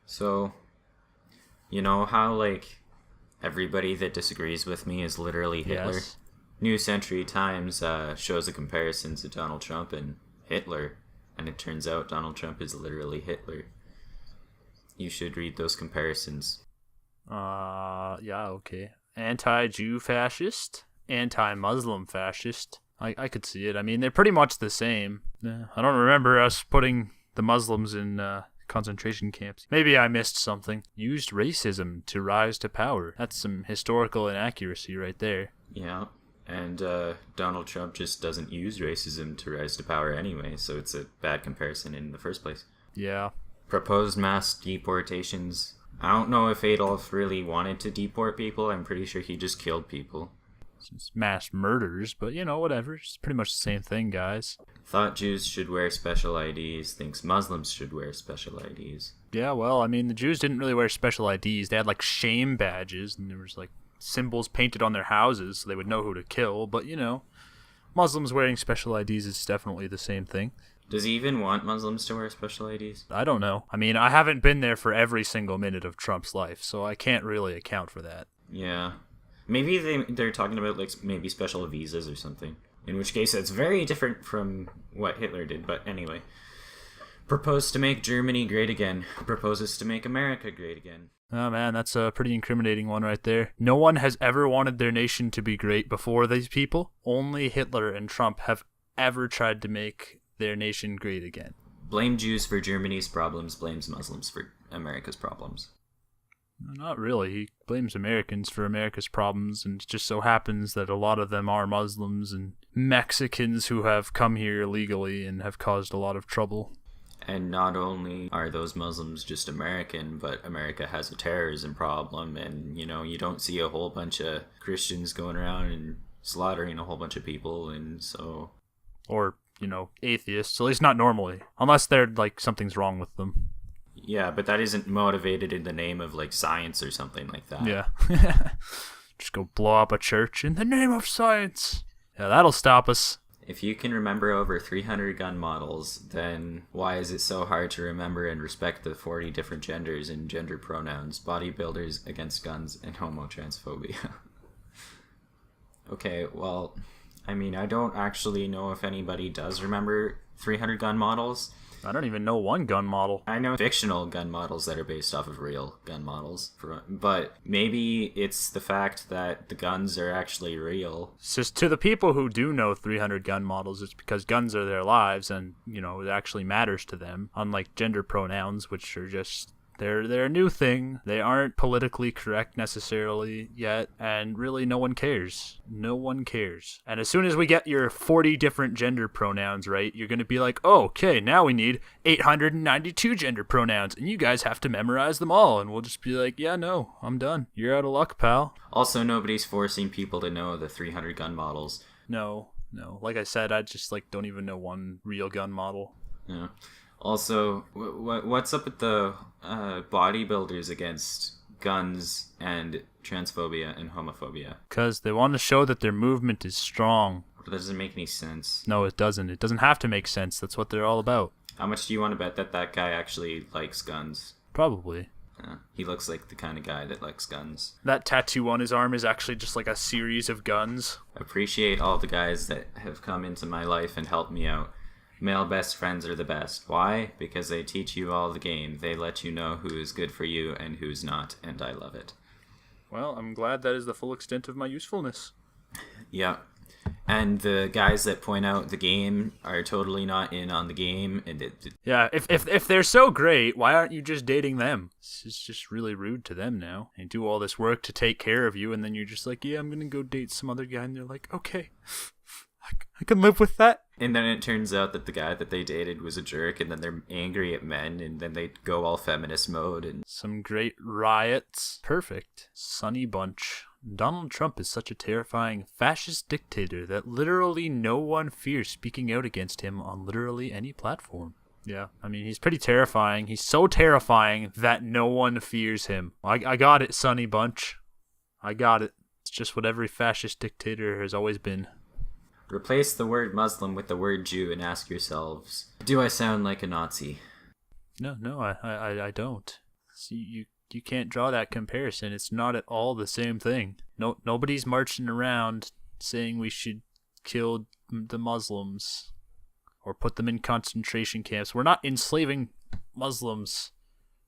So, you know how, like, everybody that disagrees with me is literally Hitler? Yes. New Century Times shows a comparison to Donald Trump and Hitler, and it turns out Donald Trump is literally Hitler. You should read those comparisons. Yeah, okay. Anti-Jew fascist, anti-Muslim fascist. I could see it. I mean, they're pretty much the same. Yeah. I don't remember us putting the Muslims in concentration camps. Maybe I missed something. Used racism to rise to power. That's some historical inaccuracy right there. Yeah, and Donald Trump just doesn't use racism to rise to power anyway, so it's a bad comparison in the first place. Yeah. Proposed mass deportations. I don't know if Adolf really wanted to deport people. I'm pretty sure he just killed people. It's mass murders, but whatever. It's pretty much the same thing, guys. Thought Jews should wear special IDs, thinks Muslims should wear special IDs. Yeah, well, I mean, the Jews didn't really wear special IDs. They had, like, shame badges, and there was, like, symbols painted on their houses so they would know who to kill. But, Muslims wearing special IDs is definitely the same thing. Does he even want Muslims to wear special IDs? I don't know. I mean, I haven't been there for every single minute of Trump's life, so I can't really account for that. Yeah. Maybe they're talking about, like, maybe special visas or something. In which case, it's very different from what Hitler did. But anyway. Proposed to make Germany great again. Proposes to make America great again. Oh, man, that's a pretty incriminating one right there. No one has ever wanted their nation to be great before these people. Only Hitler and Trump have ever tried to make their nation great again. Blame Jews for Germany's problems, blames Muslims for America's problems. Not really. He blames Americans for America's problems, and it just so happens that a lot of them are Muslims and Mexicans who have come here illegally and have caused a lot of trouble. And not only are those Muslims just American, but America has a terrorism problem, and, you don't see a whole bunch of Christians going around and slaughtering a whole bunch of people, and so... Or, atheists, at least not normally, unless they're, like, something's wrong with them. Yeah, but that isn't motivated in the name of, like, science or something like that. Yeah. Just go blow up a church in the name of science. Yeah, that'll stop us. If you can remember over 300 gun models, then why is it so hard to remember and respect the 40 different genders and gender pronouns, bodybuilders against guns, and homotransphobia? Okay, well, I mean, I don't actually know if anybody does remember 300 gun models. I don't even know one gun model. I know fictional gun models that are based off of real gun models, but maybe it's the fact that the guns are actually real. It's just to the people who do know 300 gun models, it's because guns are their lives and, it actually matters to them, unlike gender pronouns, which are just... They're a new thing. They aren't politically correct necessarily yet, and really no one cares. No one cares. And as soon as we get your 40 different gender pronouns right, you're going to be like, oh, okay, now we need 892 gender pronouns, and you guys have to memorize them all. And we'll just be like, yeah, no, I'm done. You're out of luck, pal. Also, nobody's forcing people to know the 300 gun models. No. Like I said, I just don't even know one real gun model. Yeah. Also, what's up with the bodybuilders against guns and transphobia and homophobia? Because they want to show that their movement is strong. That doesn't make any sense. No, it doesn't. It doesn't have to make sense. That's what they're all about. How much do you want to bet that guy actually likes guns? Probably. Yeah, he looks like the kind of guy that likes guns. That tattoo on his arm is actually just like a series of guns. Appreciate all the guys that have come into my life and helped me out. Male best friends are the best. Why? Because they teach you all the game. They let you know who is good for you and who's not, and I love it. Well, I'm glad that is the full extent of my usefulness. Yeah. And the guys that point out the game are totally not in on the game. And yeah, if they're so great, why aren't you just dating them? It's just really rude to them now. They do all this work to take care of you, and then you're just like, yeah, I'm going to go date some other guy. And they're like, okay, I can live with that. And then it turns out that the guy that they dated was a jerk, and then they're angry at men, and then they go all feminist mode. And some great riots. Perfect. Sunny bunch. Donald Trump is such a terrifying fascist dictator that literally no one fears speaking out against him on literally any platform. Yeah, I mean, he's pretty terrifying. He's so terrifying that no one fears him. I got it, Sunny bunch. I got it. It's just what every fascist dictator has always been. Replace the word Muslim with the word Jew and ask yourselves, do I sound like a Nazi? No, I don't. See, you can't draw that comparison. It's not at all the same thing. Nobody's marching around saying we should kill the Muslims or put them in concentration camps. We're not enslaving Muslims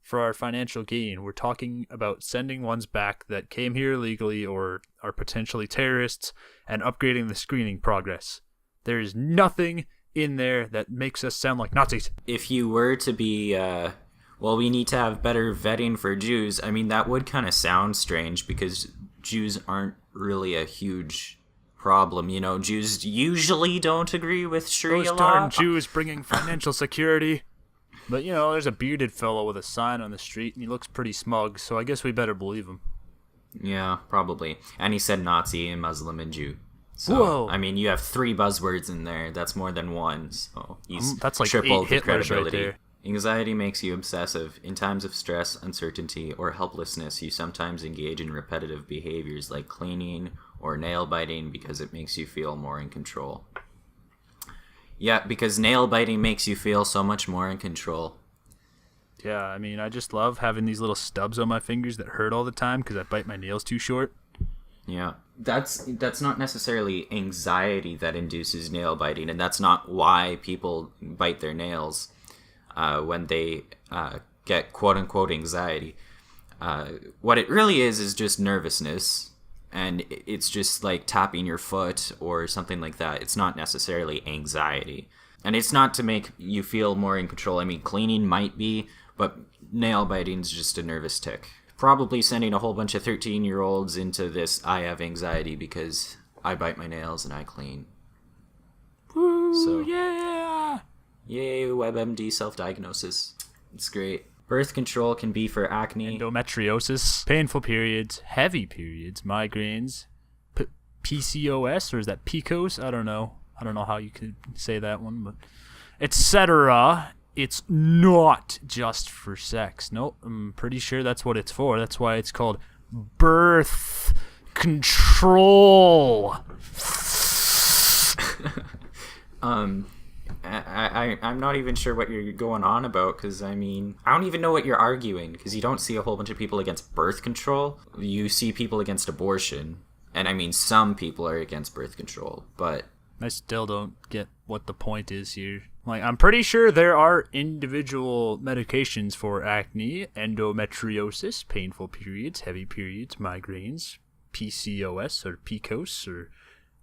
for our financial gain. We're talking about sending ones back that came here illegally or are potentially terrorists and upgrading the screening progress. There is nothing in there that makes us sound like Nazis. If you were to be, well, we need to have better vetting for Jews, I mean, that would kind of sound strange because Jews aren't really a huge problem. You know, Jews usually don't agree with Sharia Those law. darn Jews bringing financial security. But, you know, there's a bearded fellow with a sign on the street, and he looks pretty smug, so I guess we better believe him. Yeah, probably. And he said Nazi and Muslim and Jew. So, Whoa. I mean, you have 3 buzzwords in there. That's more than one. So he's That's like tripled 8 the Hitlers right credibility. there. Anxiety makes you obsessive. In times of stress, uncertainty, or helplessness, you sometimes engage in repetitive behaviors like cleaning or nail biting because it makes you feel more in control. Yeah, because nail biting makes you feel so much more in control. Yeah, I mean, I just love having these little stubs on my fingers that hurt all the time because I bite my nails too short. Yeah, that's not necessarily anxiety that induces nail biting, and that's not why people bite their nails when they get quote-unquote anxiety. What it really is just nervousness, and it's just like tapping your foot or something like that. It's not necessarily anxiety, and it's not to make you feel more in control. I mean, cleaning might be, but nail biting is just a nervous tick. Probably sending a whole bunch of 13-year-olds into this, I have anxiety because I bite my nails and I clean. Woo, So, yeah! yay, WebMD self-diagnosis. It's great. Birth control can be for acne. Endometriosis, painful periods, heavy periods, migraines, PCOS, or is that PCOS? I don't know how you could say that one, but etc. It's not just for sex. No, I'm pretty sure that's what it's for. That's why it's called birth control. I'm not even sure what you're going on about, because, I mean, I don't even know what you're arguing, because you don't see a whole bunch of people against birth control. You see people against abortion, and, I mean, some people are against birth control, but... I still don't get what the point is here. Like, I'm pretty sure there are individual medications for acne, endometriosis, painful periods, heavy periods, migraines, PCOS or PCOS or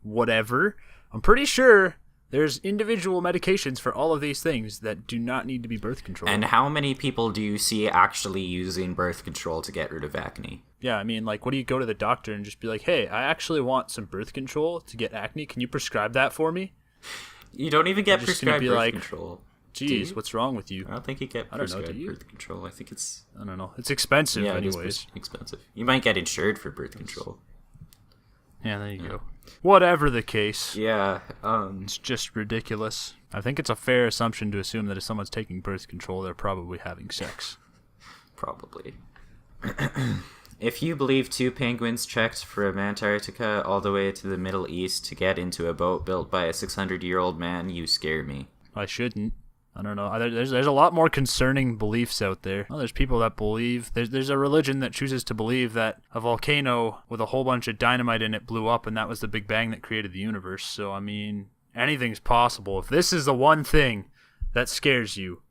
whatever. I'm pretty sure there's individual medications for all of these things that do not need to be birth control. And how many people do you see actually using birth control to get rid of acne? Yeah, I mean, like, what do you go to the doctor and just be like, hey, I actually want some birth control to get acne. Can you prescribe that for me? You don't even get You're just gonna prescribed be birth like, control. Geez, what's wrong with you? I don't think you get I don't know, prescribed do you? birth control. I think it's... I don't know. It's expensive Yeah, it anyways. is expensive. You might get insured for birth control. Yeah, there you go. Whatever the case. Yeah, It's just ridiculous. I think it's a fair assumption to assume that if someone's taking birth control, they're probably having sex. probably. If you believe 2 penguins trekked from Antarctica all the way to the Middle East to get into a boat built by a 600-year-old man, you scare me. I shouldn't. I don't know. There's a lot more concerning beliefs out there. Well, there's people that believe... There's a religion that chooses to believe that a volcano with a whole bunch of dynamite in it blew up and that was the Big Bang that created the universe. So, I mean, anything's possible. If this is the one thing that scares you,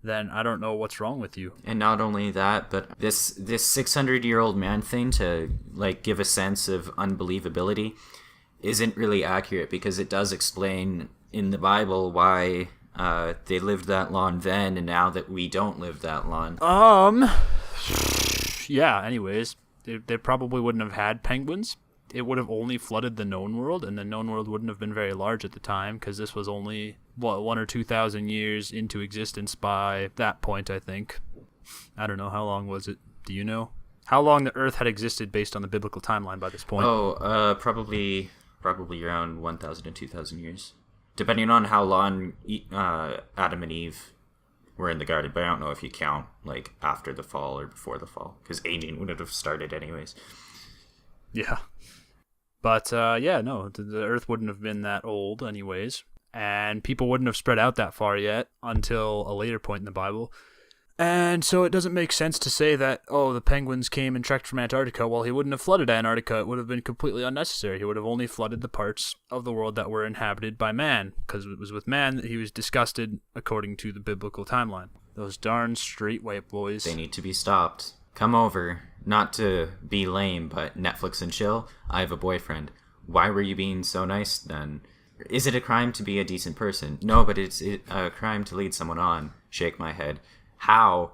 then I don't know what's wrong with you. And not only that, but this 600-year-old man thing to, like, give a sense of unbelievability isn't really accurate, because it does explain in the Bible why they lived that long then, and now that we don't live that long. Yeah, anyways, they probably wouldn't have had penguins. It would have only flooded the known world, and the known world wouldn't have been very large at the time, because this was only, 1,000 or 2,000 years into existence by that point, I think. I don't know, how long was it? Do you know? How long the Earth had existed based on the biblical timeline by this point? Probably around 1,000 to 2,000 years. Depending on how long Adam and Eve were in the garden, but I don't know if you count, like, after the fall or before the fall, because aging wouldn't have started anyways. Yeah. But, yeah, no, the Earth wouldn't have been that old anyways. and people wouldn't have spread out that far yet until a later point in the Bible. And so it doesn't make sense to say that, the penguins came and trekked from Antarctica. Well, he wouldn't have flooded Antarctica. It would have been completely unnecessary. He would have only flooded the parts of the world that were inhabited by man, because it was with man that he was disgusted according to the biblical timeline. Those darn straight white boys. They need to be stopped. Come over, not to be lame, but Netflix and chill. I have a boyfriend. Why were you being so nice then? Is it a crime to be a decent person? No, but it's a crime to lead someone on. Shake my head. How?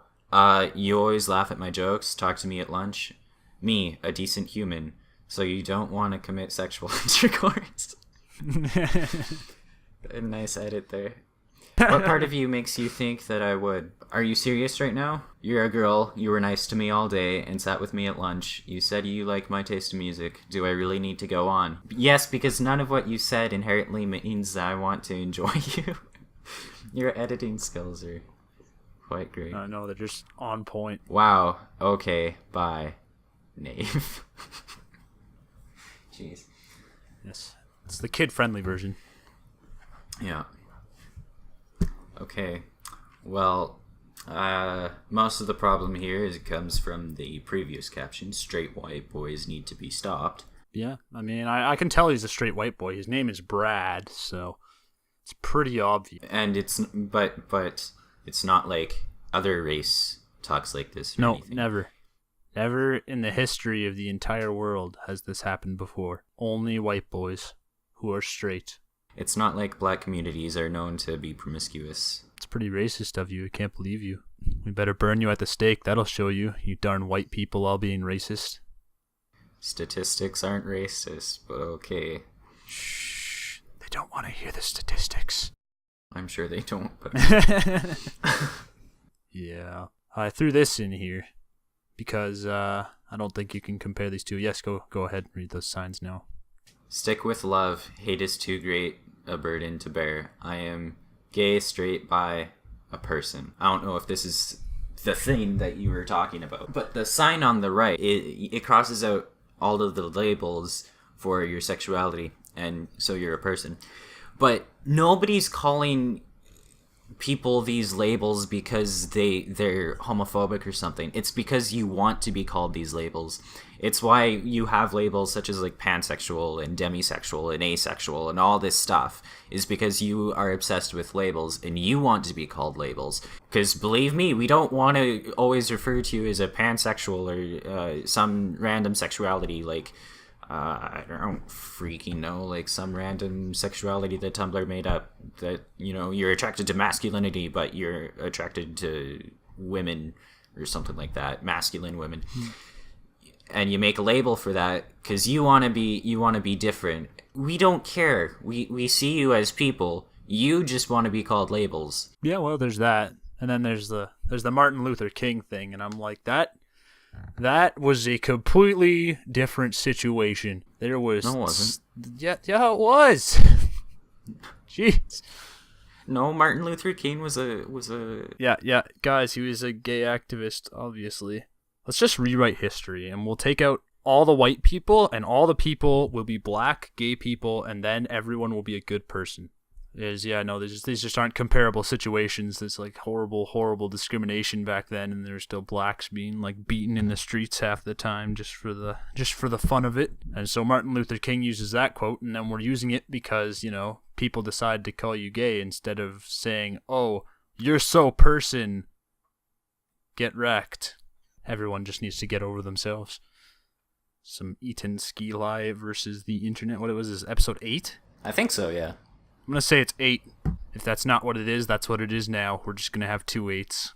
You always laugh at my jokes, talk to me at lunch. Me, a decent human. So you don't want to commit sexual intercourse. A nice edit there. What part of you makes you think that I would? Are you serious right now? You're a girl, you were nice to me all day and sat with me at lunch. You said you like my taste in music. Do I really need to go on? Yes, because none of what you said inherently means that I want to enjoy you. Your editing skills are quite great. I know, they're just on point. Wow. Okay. Bye. Knave. Jeez. Yes. It's the kid-friendly version. Yeah. Okay. Well, most of the problem here is it comes from the previous caption. Straight white boys need to be stopped. Yeah. I mean, I can tell he's a straight white boy. His name is Brad, so it's pretty obvious. And but it's not like other race talks like this or anything. Never. Never in the history of the entire world has this happened before. Only white boys who are straight. It's not like black communities are known to be promiscuous. It's pretty racist of you. I can't believe you. We better burn you at the stake. That'll show you, you darn white people all being racist. Statistics aren't racist, but okay. Shh. They don't want to hear the statistics. I'm sure they don't, but... Yeah. I threw this in here because I don't think you can compare these two. Yes, go ahead and read those signs now. Stick with love. Hate is too great a burden to bear. I am gay, straight, bi, a person. I don't know if this is the thing that you were talking about, but the sign on the right, it crosses out all of the labels for your sexuality, and so you're a person. But nobody's calling people these labels because they're homophobic or something. It's because you want to be called these labels. It's why you have labels such as like pansexual and demisexual and asexual and all this stuff, is because you are obsessed with labels and you want to be called labels. Because believe me, we don't want to always refer to you as a pansexual or some random sexuality like I don't freaking know, like some random sexuality that Tumblr made up, that, you know, you're attracted to masculinity but you're attracted to women or something like that, masculine women. And you make a label for that because you want to be different. We don't care. We see you as people. You just want to be called labels. Yeah, well, there's that. And then there's the Martin Luther King thing, and I'm like, that was a completely different situation. There was... No, it wasn't. Yeah, it was. Jeez. No, Martin Luther King was a... Yeah, guys, he was a gay activist, obviously. Let's just rewrite history, and we'll take out all the white people, and all the people will be black, gay people, and then everyone will be a good person. These just aren't comparable situations. There's like horrible discrimination back then, and there's still blacks being like beaten in the streets half the time just for the fun of it. And so Martin Luther King uses that quote, and then we're using it because, you know, people decide to call you gay instead of saying, "Oh, you're so person, get wrecked." Everyone just needs to get over themselves. Some Skeet Eli versus the internet. What was this, episode 8? I think so, yeah. I'm going to say it's 8. If that's not what it is, that's what it is now. We're just going to have 2 8s.